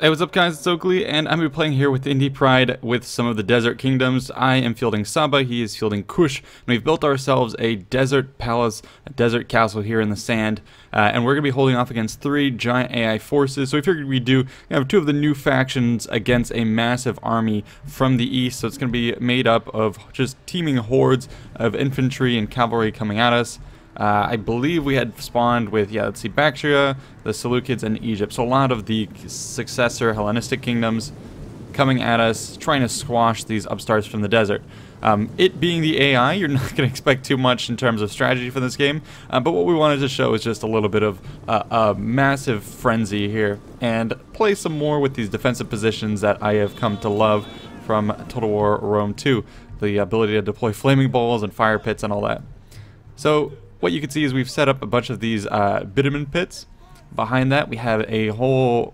Hey, what's up guys, it's Oakley, and I'm going to be playing here with Indypride with some of the desert kingdoms. I am fielding Saba, he is fielding Kush, and we've built ourselves a desert palace, a desert castle here in the sand, and we're going to be holding off against 3 giant AI forces. So we figured we'd have 2 of the new factions against a massive army from the east, so it's going to be made up of just teeming hordes of infantry and cavalry coming at us. I believe we had spawned with, let's see, Bactria, the Seleucids, and Egypt. So a lot of the successor Hellenistic kingdoms coming at us, trying to squash these upstarts from the desert. It being the AI, you're not going to expect too much in terms of strategy for this game, but what we wanted to show is just a little bit of a massive frenzy here, and play some more with these defensive positions that I have come to love from Total War Rome 2. The ability to deploy flaming balls and fire pits and all that. So what you can see is we've set up a bunch of these bitumen pits. Behind that we have a whole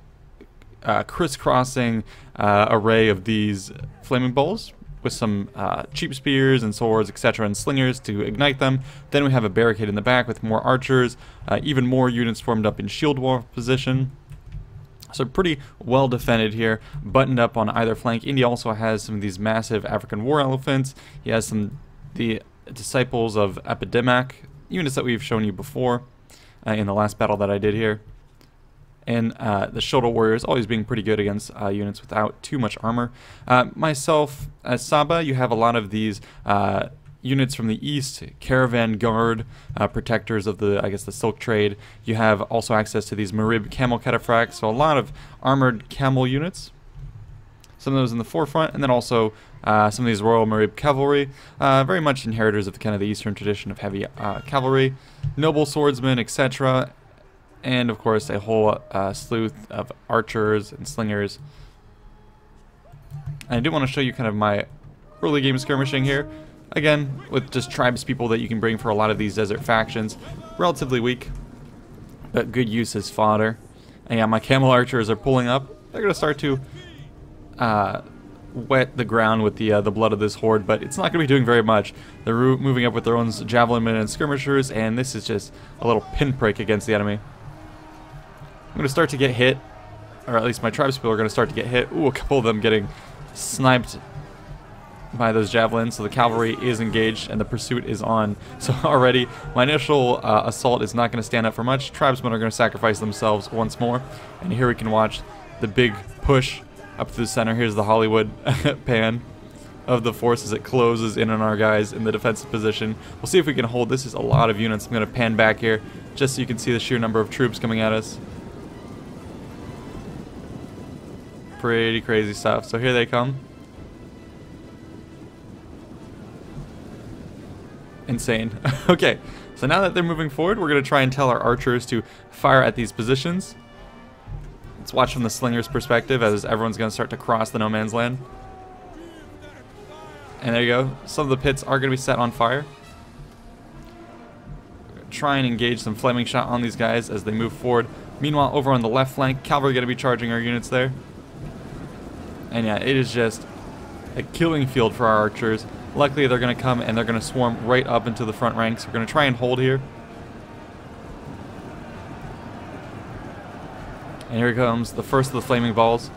crisscrossing array of these flaming balls with some cheap spears and swords, etc., and slingers to ignite them. Then we have a barricade in the back with more archers, even more units formed up in shield wall position. So pretty well defended here, buttoned up on either flank. India also has some of these massive African war elephants. He has the disciples of Epidemic, units that we've shown you before in the last battle that I did here. And the shoulder warriors always being pretty good against units without too much armor. Myself, as Saba, you have a lot of these units from the east, caravan guard, protectors of the, I guess, the silk trade. You have also access to these Marib camel cataphracts, so a lot of armored camel units. Some of those in the forefront, and then also some of these Royal Marib cavalry, very much inheritors of the eastern tradition of heavy cavalry, noble swordsmen, etc., and of course a whole slew of archers and slingers. And I do want to show you kind of my early game skirmishing here, again with just tribes people that you can bring for a lot of these desert factions. Relatively weak, but good use as fodder. And yeah, my camel archers are pulling up. They're going to start to wet the ground with the blood of this horde, but it's not going to be doing very much. They're moving up with their own javelin men and skirmishers, and this is just a little pinprick against the enemy. I'm going to start to get hit, or at least my tribespeople are going to start to get hit. Ooh, a couple of them getting sniped by those javelins, so the cavalry is engaged and the pursuit is on. So already my initial assault is not going to stand up for much. Tribesmen are going to sacrifice themselves once more, and here we can watch the big push up to the center. Here's the Hollywood pan of the force as it closes in on our guys in the defensive position. We'll see if we can hold. This is a lot of units. I'm going to pan back here just so you can see the sheer number of troops coming at us. Pretty crazy stuff. So here they come. Insane. Okay, so now that they're moving forward, we're going to try and tell our archers to fire at these positions. Let's watch from the slinger's perspective as everyone's going to start to cross the no man's land. And there you go. Some of the pits are going to be set on fire. Try and engage some flaming shot on these guys as they move forward. Meanwhile, over on the left flank, cavalry going to be charging our units there. And yeah, it is just a killing field for our archers. Luckily, they're going to come and they're going to swarm right up into the front ranks. We're going to try and hold here. And here comes the first of the flaming balls.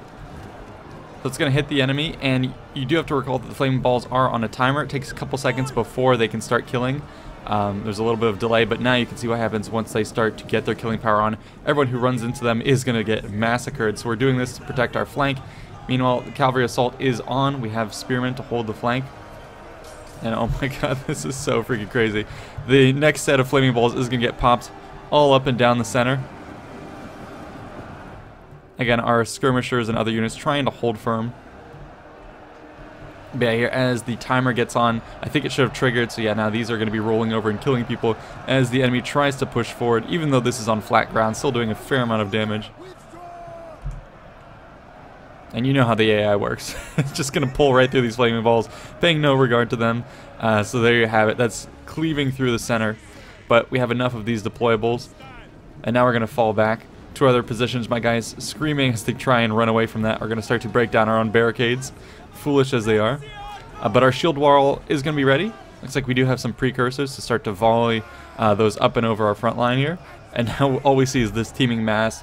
So it's going to hit the enemy, and you do have to recall that the flaming balls are on a timer. It takes a couple seconds before they can start killing. There's a little bit of delay, but now you can see what happens once they start to get their killing power on. Everyone who runs into them is going to get massacred, so we're doing this to protect our flank. Meanwhile, the cavalry assault is on. We have spearmen to hold the flank. And oh my god, this is so freaking crazy. The next set of flaming balls is going to get popped all up and down the center. Again, our skirmishers and other units trying to hold firm. But yeah, here as the timer gets on, I think it should have triggered. So yeah, now these are going to be rolling over and killing people as the enemy tries to push forward. Even though this is on flat ground, still doing a fair amount of damage. And you know how the AI works. It's just going to pull right through these flaming balls, paying no regard to them. So there you have it. That's cleaving through the center. But we have enough of these deployables. And now we're going to fall back to other positions. My guys screaming as they try and run away from that are going to start to break down our own barricades, foolish as they are. But our shield wall is going to be ready. Looks like we do have some precursors to start to volley those up and over our front line here. And now all we see is this teeming mass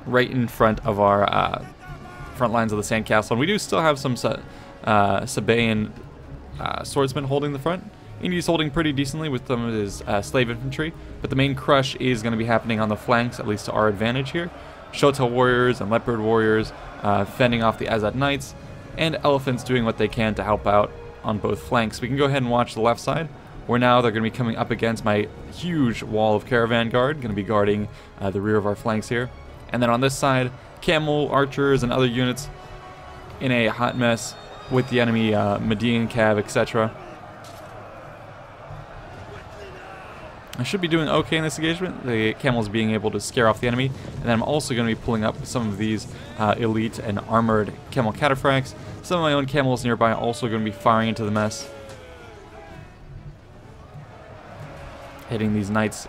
right in front of our front lines of the sandcastle. And we do still have some Sabaean swordsmen holding the front. Indy's holding pretty decently with some of his slave infantry, but the main crush is going to be happening on the flanks, at least to our advantage here. Shotel warriors and leopard warriors fending off the Azad knights, and elephants doing what they can to help out on both flanks. We can go ahead and watch the left side, where now they're going to be coming up against my huge wall of caravan guard, going to be guarding the rear of our flanks here. And then on this side, camel, archers, and other units in a hot mess with the enemy Median cav, etc. I should be doing okay in this engagement, the camels being able to scare off the enemy, and then I'm also going to be pulling up some of these elite and armored camel cataphracts. Some of my own camels nearby also going to be firing into the mess, hitting these knights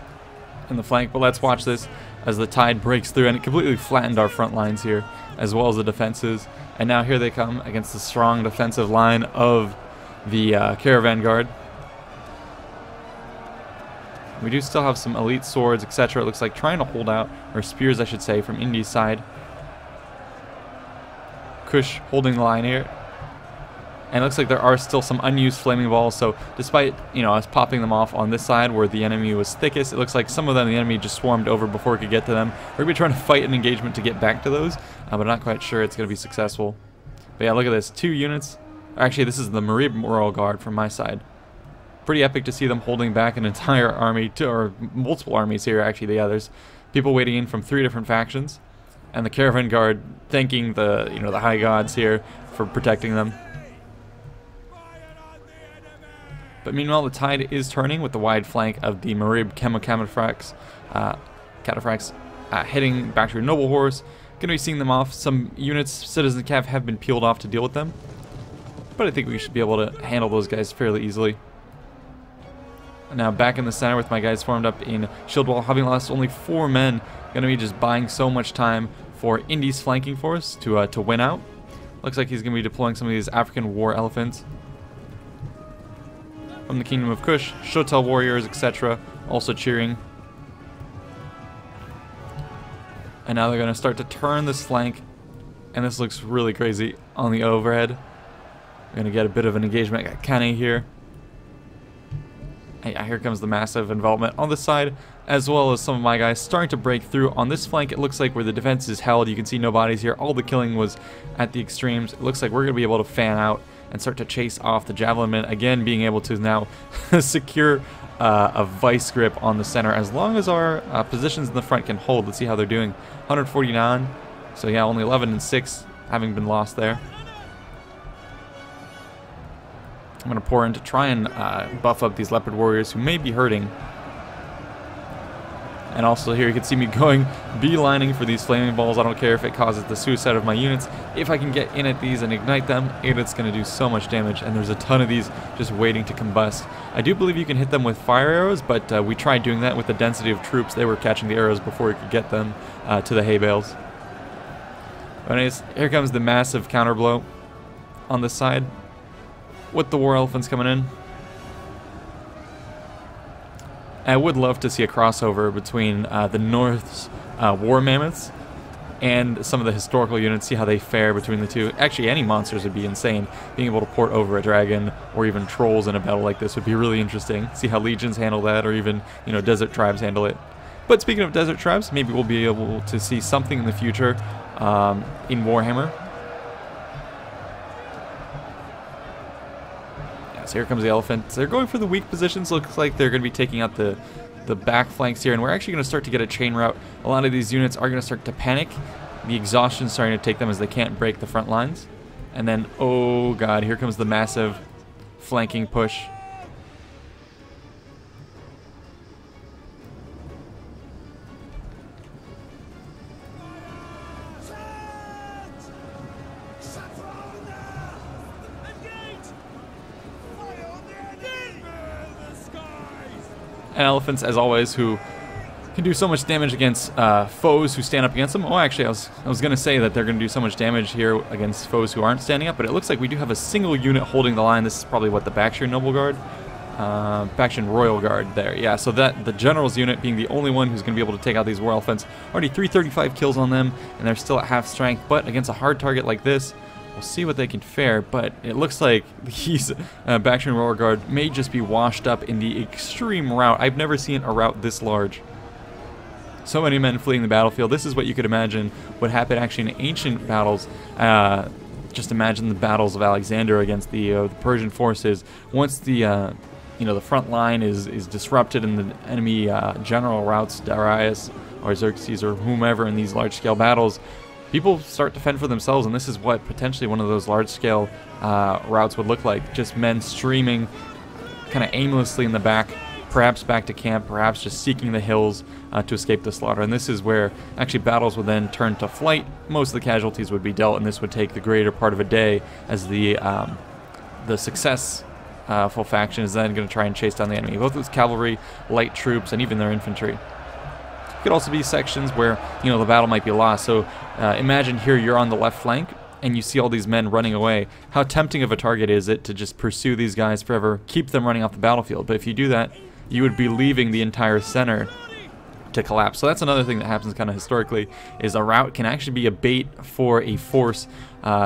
in the flank. But let's watch this as the tide breaks through, and it completely flattened our front lines here, as well as the defenses. And now here they come against the strong defensive line of the caravan guard. We do still have some elite swords, etc. It looks like trying to hold out, or spears I should say, from Indy's side. Kush holding the line here. And it looks like there are still some unused flaming balls, so despite, you know, us popping them off on this side where the enemy was thickest, it looks like some of them the enemy just swarmed over before it could get to them. We're going to be trying to fight an engagement to get back to those, but I'm not quite sure it's going to be successful. But yeah, look at this. 2 units. Actually, this is the Marib Royal Guard from my side. Pretty epic to see them holding back an entire army, or multiple armies here actually. Yeah, there's people waiting in from 3 different factions, and the caravan guard thanking the, you know, the high gods here for protecting them. But meanwhile, the tide is turning with the wide flank of the Marib cataphracts heading back to your noble horse. Gonna be seeing them off. Some units, citizen cav, have been peeled off to deal with them, but I think we should be able to handle those guys fairly easily. Now back in the center with my guys formed up in shield wall, having lost only 4 men. Going to be just buying so much time for Indy's flanking force to win out. Looks like he's going to be deploying some of these African war elephants from the Kingdom of Kush, Shotel warriors, etc. also cheering. And now they're going to start to turn this flank, and this looks really crazy on the overhead. We're going to get a bit of an engagement. Got Kane here. Yeah, here comes the massive involvement on this side, as well as some of my guys starting to break through on this flank. It looks like where the defense is held, you can see no bodies here. All the killing was at the extremes. It looks like we're going to be able to fan out and start to chase off the javelin men, again being able to now secure a vice grip on the center, as long as our positions in the front can hold. Let's see how they're doing. 149, so yeah, only 11 and 6 having been lost there. I'm going to pour in to try and buff up these leopard warriors who may be hurting. And also here you can see me going beelining for these flaming balls. I don't care if it causes the suicide of my units. If I can get in at these and ignite them, it's going to do so much damage. And there's a ton of these just waiting to combust. I do believe you can hit them with fire arrows, but we tried doing that with the density of troops. They were catching the arrows before we could get them to the hay bales. Anyways, here comes the massive counter blow on this side, with the war elephants coming in. I would love to see a crossover between the North's war mammoths and some of the historical units, see how they fare between the two. Actually, any monsters would be insane. Being able to port over a dragon or even trolls in a battle like this would be really interesting. See how legions handle that, or even, you know, desert tribes handle it. But speaking of desert tribes, maybe we'll be able to see something in the future in Warhammer. So here comes the elephant. They're going for the weak positions. Looks like they're going to be taking out the back flanks here, and we're actually going to start to get a chain rout. A lot of these units are going to start to panic. The exhaustion's starting to take them as they can't break the front lines. And then, oh god, here comes the massive flanking push. And elephants, as always, who can do so much damage against foes who stand up against them. Oh, actually, I was going to say that they're going to do so much damage here against foes who aren't standing up, but it looks like we do have a single unit holding the line. This is probably what, the Backshire Noble Guard? faction Royal Guard there. Yeah, so that the general's unit being the only one who's going to be able to take out these war elephants. Already 335 kills on them, and they're still at half strength, but against a hard target like this, we'll see what they can fare. But it looks like these faction Royal Guard may just be washed up in the extreme rout. I've never seen a rout this large. So many men fleeing the battlefield. This is what you could imagine would happen actually in ancient battles. Just imagine the battles of Alexander against the Persian forces. Once the the front line is disrupted and the enemy general routs Darius or Xerxes or whomever in these large-scale battles, people start to fend for themselves, and this is what potentially one of those large-scale routs would look like. Just men streaming kind of aimlessly in the back, perhaps back to camp, perhaps just seeking the hills to escape the slaughter. And this is where actually battles would then turn to flight. Most of the casualties would be dealt, and this would take the greater part of a day as the successful faction is then going to try and chase down the enemy, both with cavalry, light troops, and even their infantry. It could also be sections where the battle might be lost. So imagine here you're on the left flank and you see all these men running away. How tempting of a target is it to just pursue these guys forever, keep them running off the battlefield? But if you do that, you would be leaving the entire center to collapse. So that's another thing that happens kind of historically, is a rout can actually be a bait for a force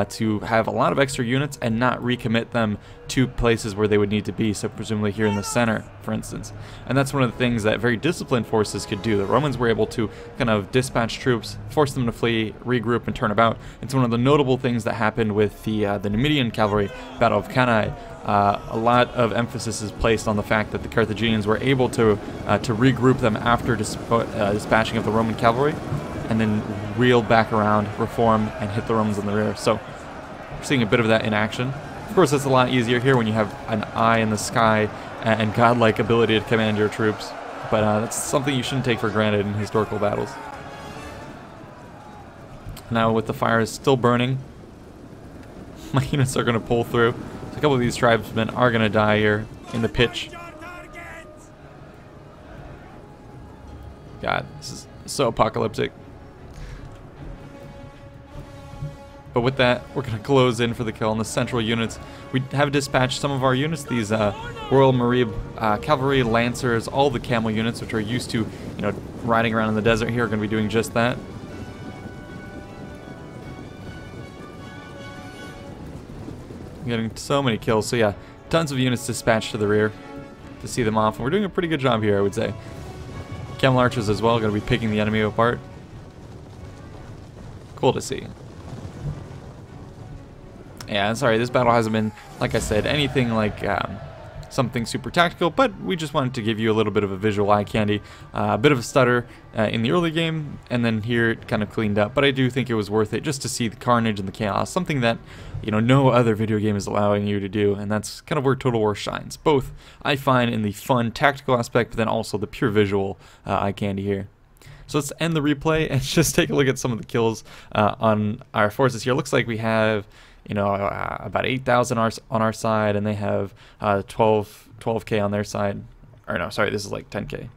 to have a lot of extra units and not recommit them to places where they would need to be, so presumably here in the center, for instance. And that's one of the things that very disciplined forces could do. The Romans were able to kind of dispatch troops, force them to flee, regroup, and turn about. It's one of the notable things that happened with the Numidian cavalry, Battle of Cannae. A lot of emphasis is placed on the fact that the Carthaginians were able to regroup them after dispatching of the Roman cavalry, and then wheel back around, reform, and hit the Romans in the rear. So we're seeing a bit of that in action. Of course, it's a lot easier here when you have an eye in the sky and godlike ability to command your troops, but that's something you shouldn't take for granted in historical battles. Now with the fires still burning, my units are going to pull through. So a couple of these tribesmen are going to die here in the pitch. God, this is so apocalyptic. But with that, we're going to close in for the kill on the central units. We have dispatched some of our units, these Royal Marib cavalry, lancers, all the camel units, which are used to, riding around in the desert here, are going to be doing just that. Getting so many kills. So yeah, tons of units dispatched to the rear to see them off. And we're doing a pretty good job here, I would say. Camel archers as well, going to be picking the enemy apart. Cool to see. Yeah, sorry, this battle hasn't been, like I said, anything like something super tactical, but we just wanted to give you a little bit of a visual eye candy. A bit of a stutter in the early game, and then here it kind of cleaned up. But I do think it was worth it just to see the carnage and the chaos, something that no other video game is allowing you to do, and that's kind of where Total War shines. Both, I find, in the fun tactical aspect, but then also the pure visual eye candy here. So let's end the replay and just take a look at some of the kills on our forces here. Looks like we have about 8,000 on our side, and they have 12k on their side. Or no, sorry, this is like 10k.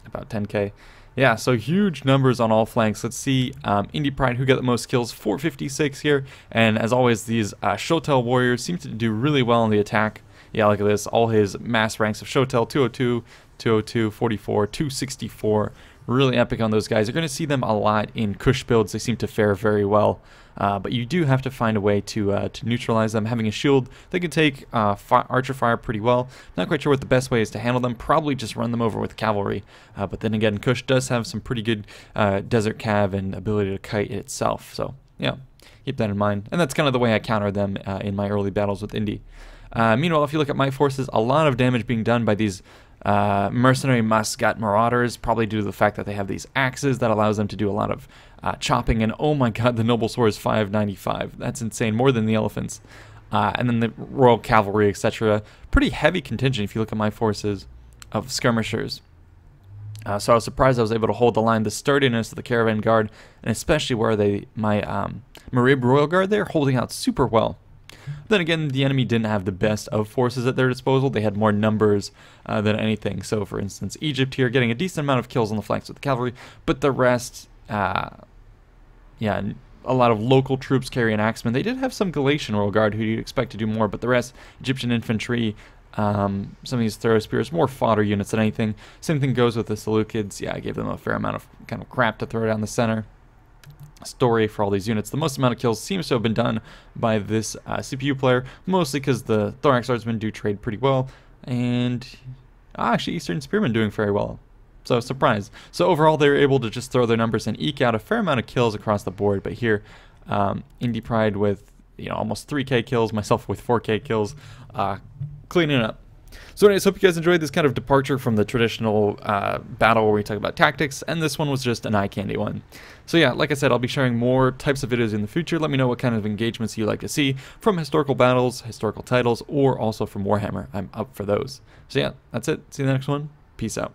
About 10k. Yeah, so huge numbers on all flanks. Let's see Indypride, who got the most kills, 456 here. And as always, these Shotel warriors seem to do really well on the attack. Yeah, look at this. All his mass ranks of Shotel, 202, 202, 44, 264. Really epic on those guys. You're going to see them a lot in Kush builds. They seem to fare very well. But you do have to find a way to neutralize them. Having a shield, they can take archer fire pretty well. Not quite sure what the best way is to handle them. Probably just run them over with cavalry. But then again, Kush does have some pretty good desert cav and ability to kite itself. So yeah, keep that in mind. And that's kind of the way I counter them in my early battles with Indy. Meanwhile, if you look at my forces, a lot of damage being done by these mercenary Muscat marauders, probably due to the fact that they have these axes that allows them to do a lot of chopping. And oh my god, the noble sword is 595. That's insane, more than the elephants. And then the royal cavalry, etc. Pretty heavy contingent if you look at my forces of skirmishers. So I was surprised I was able to hold the line. The sturdiness of the caravan guard, and especially where my Marib royal guard, they're holding out super well. Then again, the enemy didn't have the best of forces at their disposal. They had more numbers than anything. So, for instance, Egypt here getting a decent amount of kills on the flanks with the cavalry, but the rest, yeah, a lot of local troops carrying axemen. They did have some Galatian royal guard who you'd expect to do more, but the rest, Egyptian infantry, Some of these throw spears, more fodder units than anything. Same thing goes with the Seleucids. Yeah, I gave them a fair amount of kind of crap to throw down the center. Story for all these units. The most amount of kills seems to have been done by this CPU player, mostly because the Thorax Swordsmen do trade pretty well, and actually Eastern Spearmen doing very well. So surprise. So overall they were able to just throw their numbers and eke out a fair amount of kills across the board, but here Indypride with almost 3k kills, myself with 4k kills, cleaning it up. So anyways, hope you guys enjoyed this kind of departure from the traditional battle where we talk about tactics, and this one was just an eye candy one. So yeah, like I said, I'll be sharing more types of videos in the future. Let me know what kind of engagements you like to see from historical battles, historical titles, or also from Warhammer. I'm up for those. So yeah, that's it. See you in the next one. Peace out.